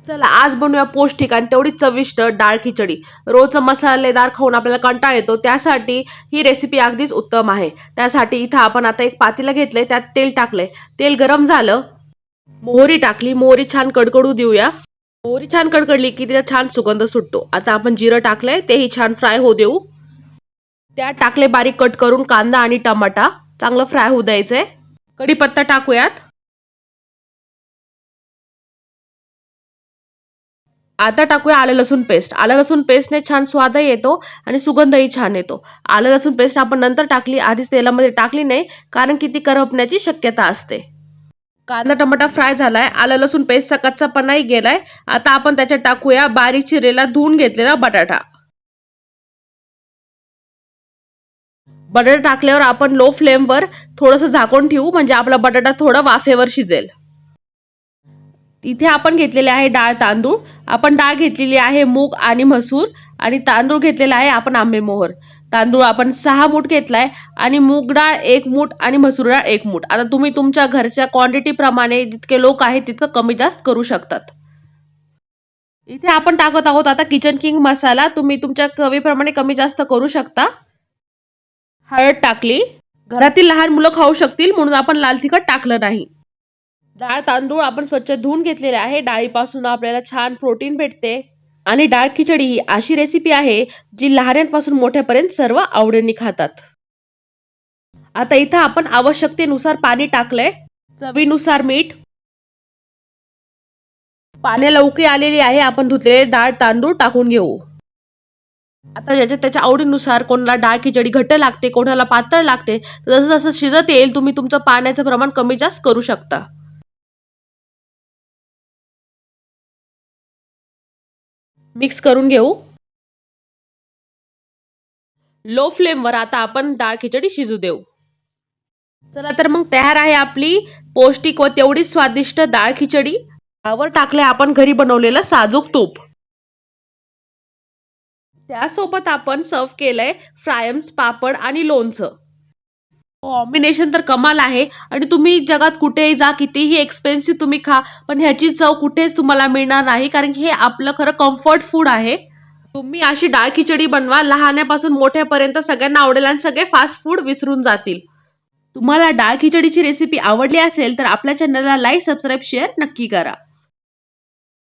चला आज बनवूया पौष्टिक आणि तेवढी चविष्ट डाळ खिचडी. रोज मसालेदार खाऊन आपल्याला कंटाळा येतो, त्यासाठी ही रेसिपी अगदीच उत्तम आहे. त्यासाठी इथं आपण आता एक पातेलं घेतलंय, त्यात तेल टाकलंय. तेल गरम झालं, मोहरी टाकली. मोहरी छान कडकडू देऊया. मोहरी छान कडकडली की तिचा छान सुगंध सुटतो. आता आपण जिरं टाकलंय, तेही छान फ्राय होऊ देऊ. त्यात टाकले बारीक कट करून कांदा आणि टमाटा, चांगलं फ्राय होऊ द्यायचंय. कढीपत्ता टाकूयात. आता टाकूया आलं लसूण पेस्ट. आलं लसूण पेस्टने छान स्वादही येतो आणि सुगंधही छान येतो. आलं लसूण पेस्ट आपण नंतर टाकली, आधीच तेलामध्ये टाकली नाही, कारण की ती करपण्याची शक्यता असते. कांदा टमाटा फ्राय झालाय, आलं लसूण पेस्टचा कच्चापणाही गेलाय. आता आपण त्याच्यात टाकूया बारीक चिरलेला धुवून घेतलेला बटाटा. बटाटा टाकल्यावर आपण लो फ्लेमवर थोडंसं झाकून ठेवू, म्हणजे आपला बटाटा थोडा वाफेवर शिजेल. इथे आपण घेतलेले आहे डाळ तांदूळ. आपण डाळ घेतलेली आहे मूग आणि मसूर, आणि तांदूळ घेतलेला आहे आपण आंबेमोहर. तांदूळ आपण 6 मूठ घेतलाय, आणि मूग डाळ 1 मूठ आणि मसूर डाळ 1 मूठ. आता तुम्ही तुमच्या घरच्या क्वांटिटी प्रमाणे जितके लोक आहेत तितकं कमी जास्त करू शकतात. इथे आपण टाकत आहोत आता किचन किंग मसाला. तुम्ही तुमच्या चवीप्रमाणे कमी जास्त करू शकता. हळद टाकली. घरातील लहान मुलं खाऊ शकतील म्हणून आपण लाल तिखट टाकलं नाही. डाळ तांदूळ आपण स्वच्छ धुवून घेतलेले आहे. डाळीपासून आपल्याला छान प्रोटीन भेटते, आणि डाळ खिचडी ही अशी रेसिपी आहे जी लहानांपासून मोठ्यापर्यंत सर्व आवडीने खातात. आता इथं आपण आवश्यकतेनुसार पाणी टाकलंय. चवीनुसार मीठ. पाण्याला उकळी आलेली आहे. आपण धुतलेले डाळ तांदूळ टाकून घेऊ. आता ज्याच्या त्याच्या आवडीनुसार, कोणाला डाळ खिचडी घट्ट लागते, कोणाला पातळ लागते, जसं जसं शिजत येईल तुम्ही तुमचं पाण्याचं प्रमाण कमी जास्त करू शकता. मिक्स करून घेऊ. लो फ्लेमवर आता आपण डाळ खिचडी शिजू देऊ. चला तर मग तयार आहे आपली पौष्टिक व तेवढी स्वादिष्ट डाळ खिचडी. यावर टाकले आपण घरी बनवलेलं साजूक तूप. त्यासोबत आपण सर्व केलंय फ्रायम्स, पापड आणि लोणचं. कॉम्बिनेशन तर कमाल आहे, आणि तुम्ही जगात कुठेही जा, कितीही एक्सपेन्सिव्ह तुम्ही खा, पण ह्याची चव कुठेच तुम्हाला मिळणार नाही, कारण की हे आपलं खरं कम्फर्ट फूड आहे. तुम्ही अशी डाळ खिचडी बनवा, लहानापासून मोठ्यापर्यंत सगळ्यांना आवडेल आणि सगळे फास्ट फूड विसरून जातील. तुम्हाला डाळ खिचडीची रेसिपी आवडली असेल तर आपल्या चॅनलला लाईक, सबस्क्राईब, शेअर नक्की करा.